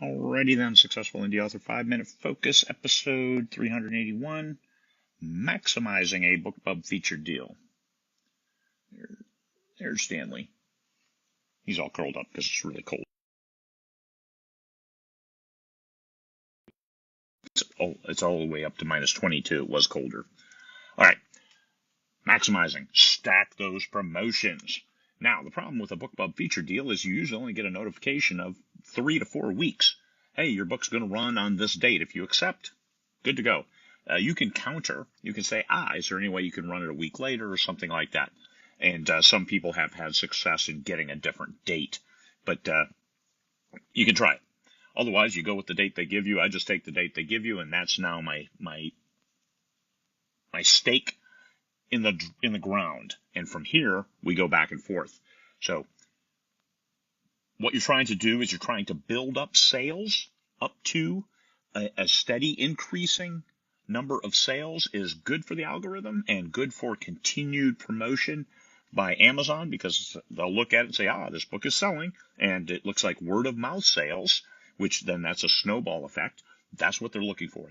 Alrighty then, Successful Indie Author 5-Minute Focus, episode 381, Maximizing a BookBub Featured Deal. There's Stanley. He's all curled up because it's really cold. It's all the way up to minus 22. It was colder. Alright, maximizing. Stack those promotions. Now, the problem with a BookBub feature deal is you usually only get a notification of 3 to 4 weeks. Hey, your book's going to run on this date. If you accept, good to go. You can counter. You can say, is there any way you can run it a week later or something like that? And some people have had success in getting a different date. But you can try it. Otherwise, you go with the date they give you. I just take the date they give you, and that's now my stake in the ground. And from here, we go back and forth. So what you're trying to do is you're trying to build up sales up to a steady increasing number of sales is good for the algorithm and good for continued promotion by Amazon, because they'll look at it and say, this book is selling, and it looks like word of mouth sales, which then that's a snowball effect. That's what they're looking for.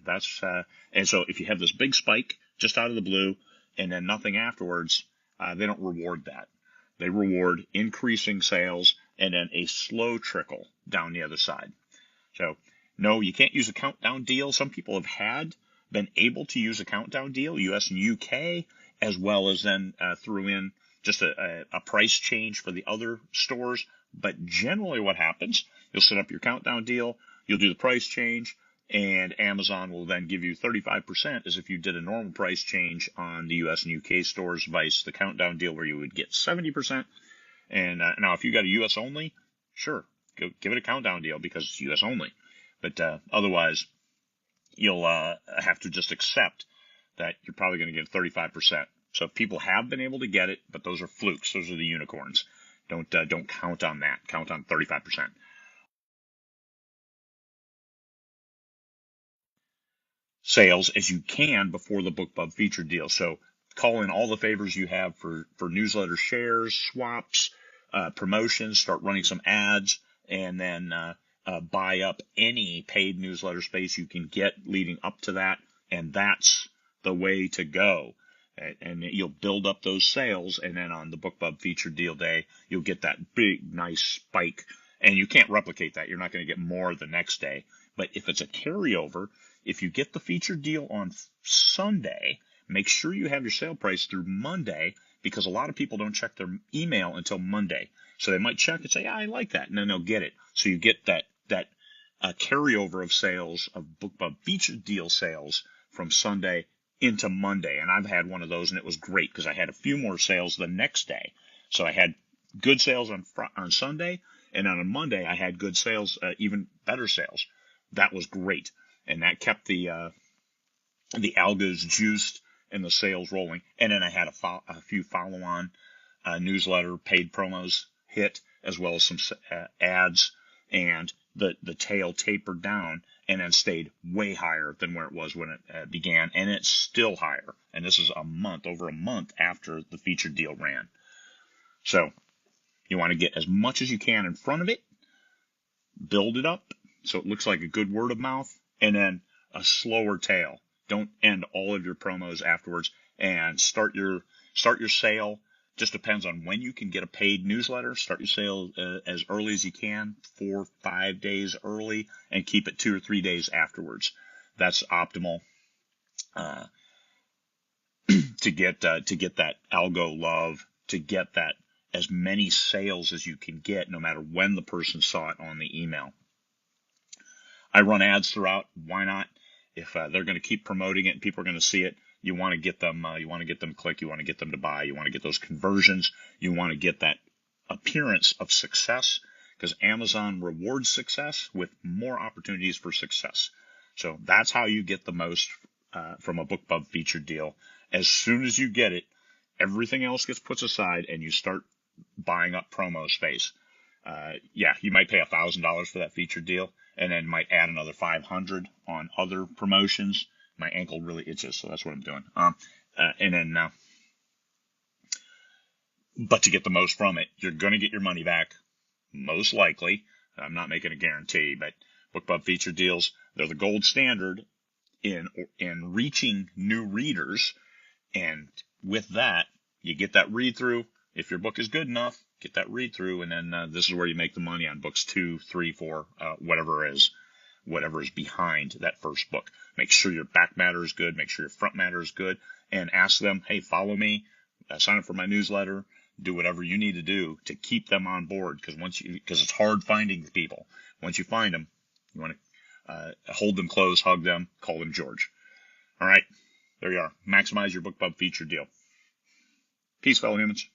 And so if you have this big spike just out of the blue and then nothing afterwards, they don't reward that. They reward increasing sales and then a slow trickle down the other side. So, no, you can't use a countdown deal. Some people have been able to use a countdown deal, US and UK, as well as then threw in just a price change for the other stores. But generally what happens, you'll set up your countdown deal, you'll do the price change, and Amazon will then give you 35% as if you did a normal price change on the US and UK stores, vice the countdown deal where you would get 70%. And now if you got a US only, sure, give it a countdown deal because it's US only. But otherwise, you'll have to just accept that you're probably going to get 35%. So people have been able to get it, but those are flukes. Those are the unicorns. Don't count on that. Count on 35%. Sales as you can before the BookBub feature deal. So call in all the favors you have for newsletter shares, swaps, promotions, start running some ads, and then buy up any paid newsletter space you can get leading up to that. And that's the way to go. And you'll build up those sales, and then on the BookBub feature deal day, you'll get that big, nice spike. And you can't replicate that. You're not going to get more the next day. But if it's a carryover, if you get the feature deal on Sunday, make sure you have your sale price through Monday, because a lot of people don't check their email until Monday. So they might check and say, I like that, and then they'll get it. So you get that carryover of sales, of BookBub feature deal sales from Sunday into Monday. And I've had one of those, and it was great because I had a few more sales the next day. So I had good sales on Sunday, and on a Monday I had good sales, even better sales. That was great, and that kept the algos juiced and the sales rolling. And then I had a few follow-on newsletter paid promos hit, as well as some ads, and the tail tapered down and then stayed way higher than where it was when it began, and it's still higher. And this is over a month after the featured deal ran. So you want to get as much as you can in front of it, build it up so it looks like a good word of mouth, and then a slower tail. Don't end all of your promos afterwards, and start your sale. Just depends on when you can get a paid newsletter. Start your sale as early as you can, 4 or 5 days early, and keep it 2 or 3 days afterwards. That's optimal to get that algo love, to get that as many sales as you can get, no matter when the person saw it on the email. I run ads throughout. Why not? If they're going to keep promoting it and people are going to see it, you want to get them. You want to get them to click. You want to get them to buy. You want to get those conversions. You want to get that appearance of success, because Amazon rewards success with more opportunities for success. So that's how you get the most from a BookBub featured deal. As soon as you get it, everything else gets put aside, and you start buying up promo space. You might pay $1,000 for that featured deal, and then might add another $500 on other promotions. My ankle really itches, so that's what I'm doing. But to get the most from it, you're going to get your money back, most likely. I'm not making a guarantee, but BookBub feature deals, they're the gold standard in reaching new readers. And with that, you get that read through. If your book is good enough, get that read through, and then this is where you make the money on books 2, 3, 4, whatever is behind that first book. Make sure your back matter is good. Make sure your front matter is good, and ask them, hey, follow me, sign up for my newsletter, do whatever you need to do to keep them on board. Because it's hard finding people. Once you find them, you want to hold them close, hug them, call them George. All right, there you are. Maximize your BookBub feature deal. Peace, fellow humans.